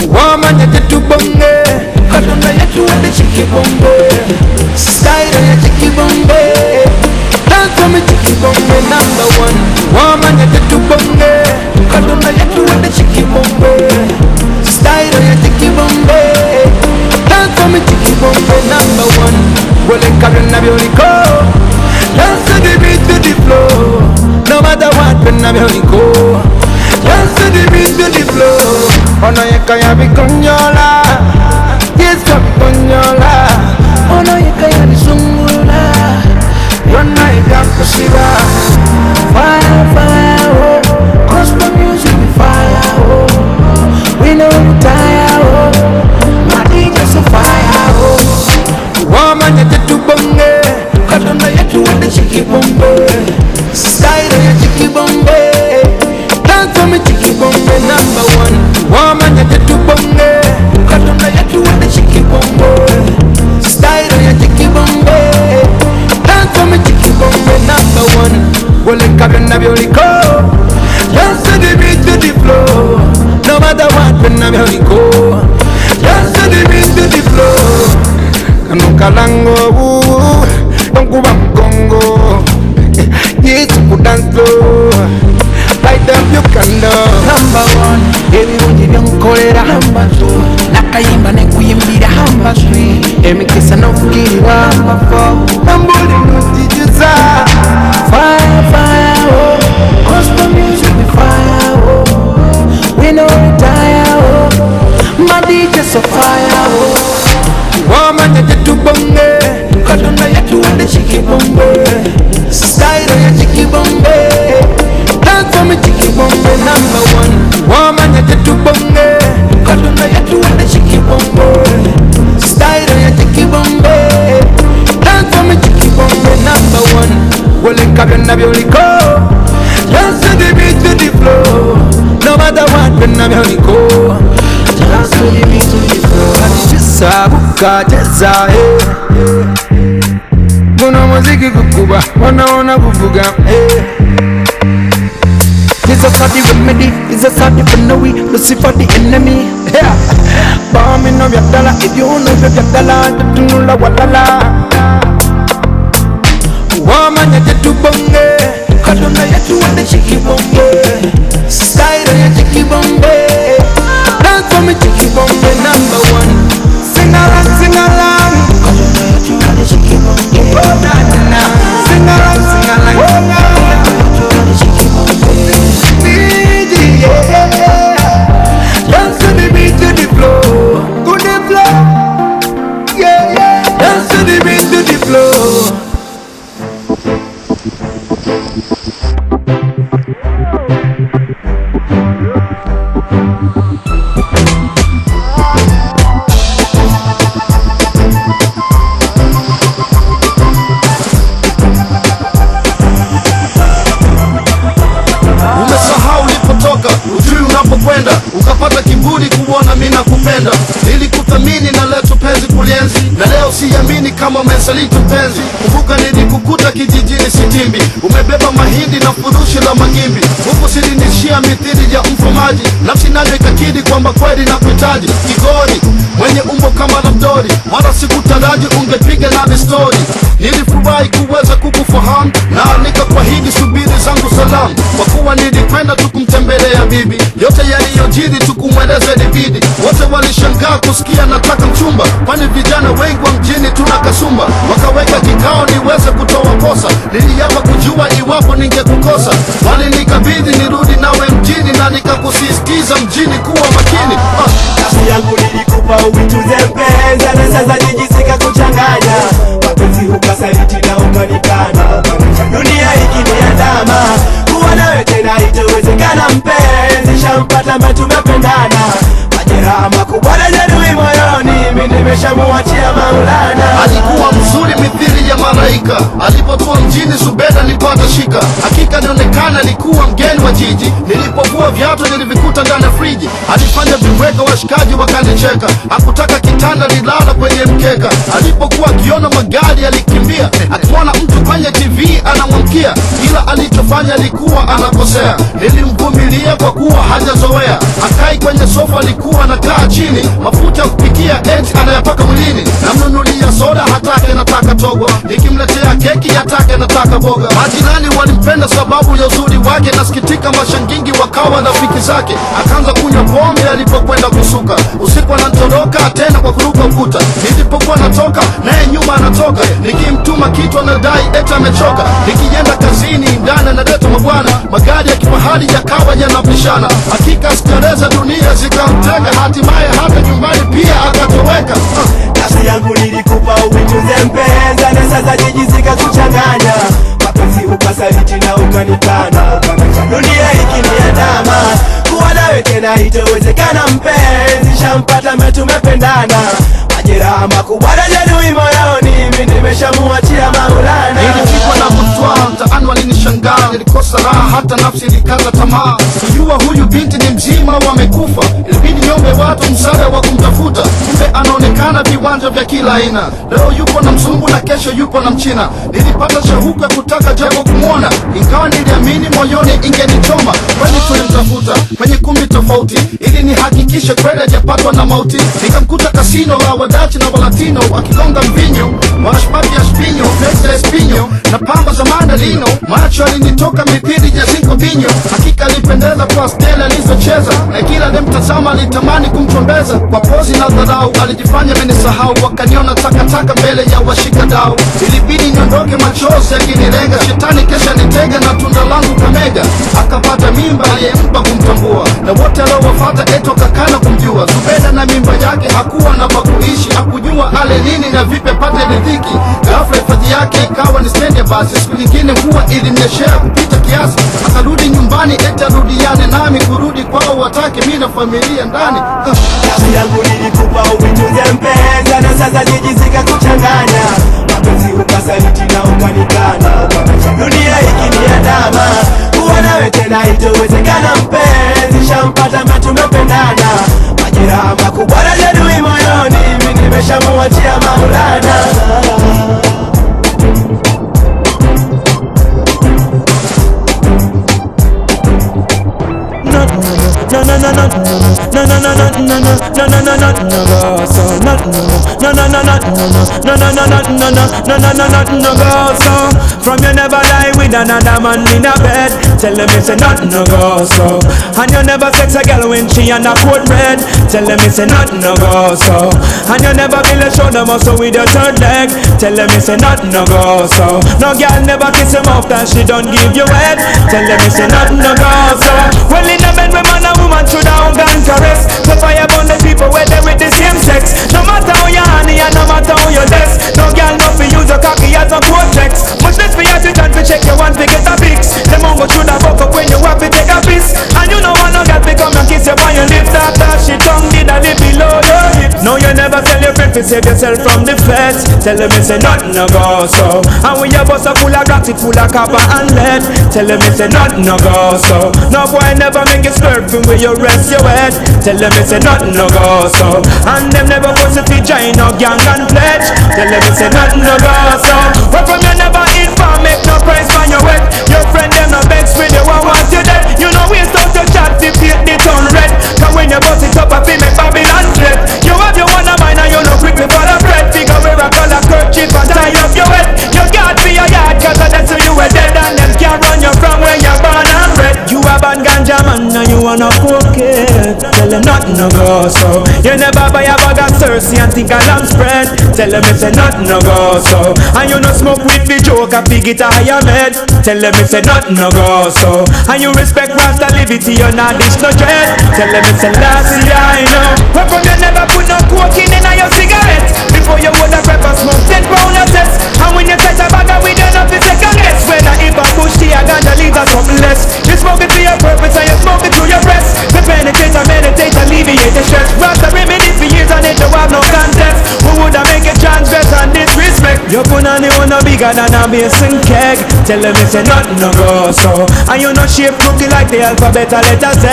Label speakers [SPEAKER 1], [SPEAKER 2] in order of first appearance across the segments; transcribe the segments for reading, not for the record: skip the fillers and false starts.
[SPEAKER 1] woman ya tetu bonge, kadona yetu wende chiki bombe, style ya chiki bombe, dance for me chiki bombe number one. Woman ya tetu bonge, kadona yetu wende chiki bombe, style ya chiki bombe, dance for me chiki bombe number one. Wole kadona bioliko, dance to the beat to the flow, no matter what when I'm bioliko. Dance to the beat to the flow. Ono yeka ya bikonyola, yes ka bikonyola. Ono yeka ya bisungula, yona yeka kusiba. Fire, fire, oh, gospel music be fire, oh. We know you tire, oh, my DJ so fire, oh. Woman ya tetu bonge, kadona yetu wende chiki bombe, style ya chiki bombe. For me chiki bombe number one. Woman ya tetu bonge, kadona yetu wende chiki bombe, style ya chiki bombe. Dance for me chiki bombe number one. Wole kadona bioliko, dance to the beat to the flow, no matter what when I'm bioliko. Dance to the beat to the flow. Kalango, don't go back Congo. Yes, you dance slow. Light up your candle. Number one, everybody don't call it a number two. Nakayimba ne kuyimbira number three. Emikisa no kugira number four. Nambuli nustijuza. Fire, fire, oh. Gospel music be fire, oh. We no retire, oh. My DJ so fire, oh. Woman ya tetu bonge, kadona yetu wende chiki bombe, style ya chiki bombe. Dance for me chiki bombe number one. Woman ya tetu bonge, kadona yetu wende chiki bombe, style ya chiki bombe. Dance for me chiki bombe number one. Wole kadona bioliko, dance to the beat to the flow, no matter what when I'm bioliko. Dance to the beat to the flow. Cheza buka cheza, Guna muziki kukuba, wanaona kuvuga, This is not the remedy, this is not the funny, this is for the enemy. Bomb in your dollar, if you know your dollar, the tunula walala. Woman ya tetu bonge, kadona yetu wende chiki bombe, style ya chiki bombe. Dance for me chiki bombe number one. Sing along, sing along. Kadona yetu wende chiki bombe. Oh na na. Sing along, sing along. Oh na na. Yetu wende chiki bombe. DJ, yeah. Dance to the beat to the flow, to the flow. Yeah, yeah. Dance to the beat to the flow.
[SPEAKER 2] Ukapata kiburi kuona mimi nakupenda, ili kuthamini na leo tupenzi kulienzi, na leo siamini kama umesaliti mpenzi. Kumbuka nilikukuta kijijini Sitimbi, umebeba mahindi na furushi la magimbi, huku silinishia mithili ya mfumaji, nafsi nayo ikakidi kwamba kweli nakuhitaji. Kigori mwenye umbo kama labdori, wala sikutaraji ungepiga nami story. Nilifurahi kuweza kukufahamu na nikakuahidi subiri zangu salamu, kwa kuwa nilikwenda tukumtembelea bibi. Yote yaliyojiri tukumweleze nibidi, wote walishangaa kusikia nataka mchumba, kwani vijana wengi wa mjini tuna kasumba. Wakaweka kikao niweze kutoa kosa, niliapa kujua iwapo ningekukosa. Walinikabidhi nirudi nawe mjini, na nikakusisitiza mjini kuwa makini.
[SPEAKER 3] Nafsi yangu nilikupa uituze mpenza, na sasa jijisika kuchanganya mapenzi, ukasaliti na ukanikana. Dunia ikiniandama, kuwa nawe tena itawezekana mpenzi, shampata mba tumependana. Majeraha makubwa na jeruhi moyoni, mimi nimeshamuachia Maulana.
[SPEAKER 2] Alikuwa mzuri mithili ya malaika, alipotua mjini Zubeda nilipata shika. Hakika nionekana nilikuwa mgeni wa jiji, nilipokuwa viatu nilivikuta ndani ya friji. Alifanya viweka washikaji wakani alicheka, hakutaka kitanda lilala kwenye mkeka. Alipokuwa akiona magari alikimbia, akiona mtu kwenye TV anamwamkia, ila alichofanya alikuwa anakosea. Nilimvumilia kwa kuwa hajazoea, akai kwenye sofa alikuwa anakaa chini, mafuta ya kupikia eti anayapaka mwilini. Namnunulia soda hatake nataka togo, nikimletea keki hatake nataka boga. Majirani walimpenda sababu ya uzuri wake, nasikitika mashangingi wakawa rafiki zake. Akaanza kunywa pombe alipokwenda kusuka, usiku anatoroka tena kwa kuruka ukuta. Nilipokuwa natoka naye nyuma anatoka, nikimtuma kitu anadai eti amechoka. Nikienda kazini ndani analeta mabwana, magari ya kifahari yakawa yanapishana. Hakika sikareza dunia zikamtega, hatimaye hata nyumbani pia akatoweka.
[SPEAKER 3] Nafsi yangu nilikupa uitunze mpenza, na sasa jiji zikakuchanganya, mapenzi ukasaliti na ukanikana. Dunia ikiniandama, kuwa nawe tena itowezekana mpenzi, shampata mtu tumependana. Majeraha makubwa yanadui moyoni, mimi nimeshamuachia Maulana.
[SPEAKER 2] Nilipigwa na butwa, mtaani walinishangaa, nilikosa raha hata nafsi ilikata tamaa. Kujua huyu binti ni mzima wamekufa, ilibidi niombe watu msaada wa kumtafuta. Kumbe anaonekana viwanja vya kila aina, leo yupo na mzungu na kesho yupo na mchina. Nilipata shauku ya kutaka japo kumwona, ingawa niliamini moyoni ingenichoma. Kwani tulimtafuta kwenye kumbi tofauti, ili nihakikishe kweli hajapatwa na mauti. Nikamkuta kasino la wadachi na walatino, wakigonga mvinyo, washpati ya spinyo, pesa ya spinyo na pamba za mandalino. Macho alinitoka mipiri ya zinko binyo, hakika alipendeza kwa stela alizocheza, na kila nimtazama alitamani kumchombeza. Kwa pozi na dharau alijifanya menisahau, wakaniona takataka mbele ya washika dau. Ilibidi niondoke machozi yakinilenga, shetani kesha nitega na tunda langu kamega. Akapata mimba aliyempa kumtambua, na wote aliowafata eto kakana kumjua. Zubeda na mimba yake hakuwa na pakuishi, hakujua ale nini na vipe pate riziki. Ghafla hifadhi yake ikawa ni stendi ya basi, siku nyingine huwa ilimnyeshea kupita kiasi. Akarudi nyumbani eti arudiane nami, kurudi kwao watake mimi na familia ndani.
[SPEAKER 3] Nafsi yangu nilikupa uitunze mpenza, na sasa jiji zikakuchanganya, mapenzi ukasaliti na ukanikana. Dunia ikiniandama, kuwa nawe tena itowezekana mpenzi, shampata mtu tumependana. Majeraha makubwa yanadui moyoni, mimi nimeshamuachia Maulana.
[SPEAKER 1] From you never lie with another man in a bed, tell them it's a nothing no go so. And you never sex a girl when she on a cold red, tell them it's a nothing no go so. And you never build a shoulder muscle with your third leg, tell them it's a nothing no go so. No girl never kiss him off that she don't give you head, tell them it's a nothing no go so. Well in a bed with man and woman should have gun caress, so fire burn the people where they with the same sex. No matter how you honey and no matter how you dress, no girl no fi use your cocky as a cortex. Much less for you to try to check your one to get a fix. Them won't go through the buck up when you have to take a piss. And you know one no girl become and kiss you on your lips, after she tongue did a lip below your hips. No you never tell your friend to save yourself from the feds, tell them it's a nothing no go so. And when your bus are full of rocks, it full of copper and lead, tell them it's a nothing no go so. No boy never make you swerve from where you rest your head, tell them it's a nothing no go so. And them never force you to join no gang and pledge, tell them it's a nothing no go so. But from you never inform, make no price on your wet. Your friend them no vex with you, I want you dead. You know we start to chat to paint the town red, cause when you bust it up I feel make Babylon dread. You have your one of mine and you know quick me for the bread. Figure where I call a kerchief and tie up your head. You got for your yard cause that's who you were dead, and them can't run you from where you're born and bred. You a bad ganja man and you wanna cocaine, tell them nothing no go so. You never buy a bag of Cersei and think a lamb spread, tell them it's a nothing no go so. And you no smoke with the joke a pig it a higher med, tell them it's a nothing no go so. And you respect Rasta liberty, you not dish no dread, tell them it's a last year I know. Where from you never put no cocaine in your cigarette, before you would have pepper smoke 10 pound your test. And when you touch a bag of weed you know fi second guess, when I if a bush tea a ganja leave or something less. You smoke it for your purpose and you smoke it through your breast. To penetrate and meditate, alleviate the stress. Rasta remedy for years and it don't have no contest. Who would have make a transgress and disrespect? You put on the one no big bigger than a basin keg. Tell them it's a nothing no go so. And you know shape cookie like the alphabet a letter Z.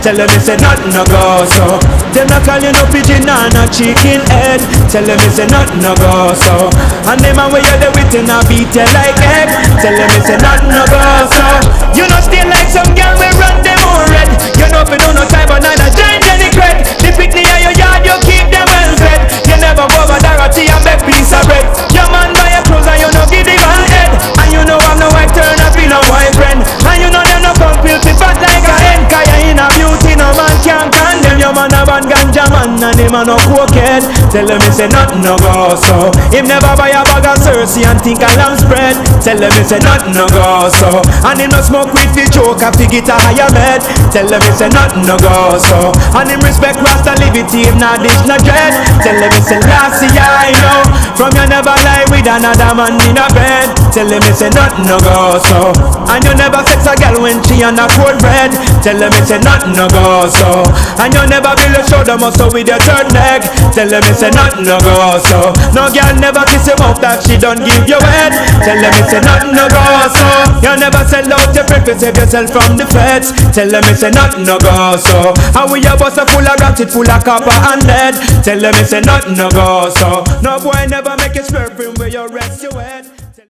[SPEAKER 1] Tell them it's a nothing no go so. Them not call you no pigeon and no chicken head. Tell them it's a nothing no go so. And them a way you the wit and a beat you like egg. Tell them it's a nothing no go so. You know stay like some girl we run them all red. You know if you do no time but neither giant any cred. The picnic in your yard you keep them well fed. You never go over Dorothy and make piece of bread. Your man buy your clothes and you know give him a head. And you know I'm no wife turn up in a wife friend. And you know them no come filthy fat like a hen. Cause you in a beauty no man can't condemn. Your man a bad ganja man and him a no cokehead. Tell him he say nothing no go so. Him never buy a bag of Cersei and think a lamb spread. Tell him he say nothing no go so. And him no smoke with the joke and fig it a higher bed. Tell him he say nothing no go so. And him respect Rasta liberty him not dish no dread. Tell him he say last year I know. From you never lie with another man in a bed. Tell him he say nothing no go so. And you never sex a girl when she on a cold bread. Tell him he say nothing no go so. And you never build a shoulder muscle with your third leg. Tell him he say nothing no go so. No girl never kiss him off that she don't give you head. Tell him he say nothing no go so. You never sell out your friend to save yourself from the feds. Tell him he say nothing no go so. And we a bus a full of ratchet, full of copper and lead. Tell him he say nothing no go so. No boy never make you swerve from where you rest your head.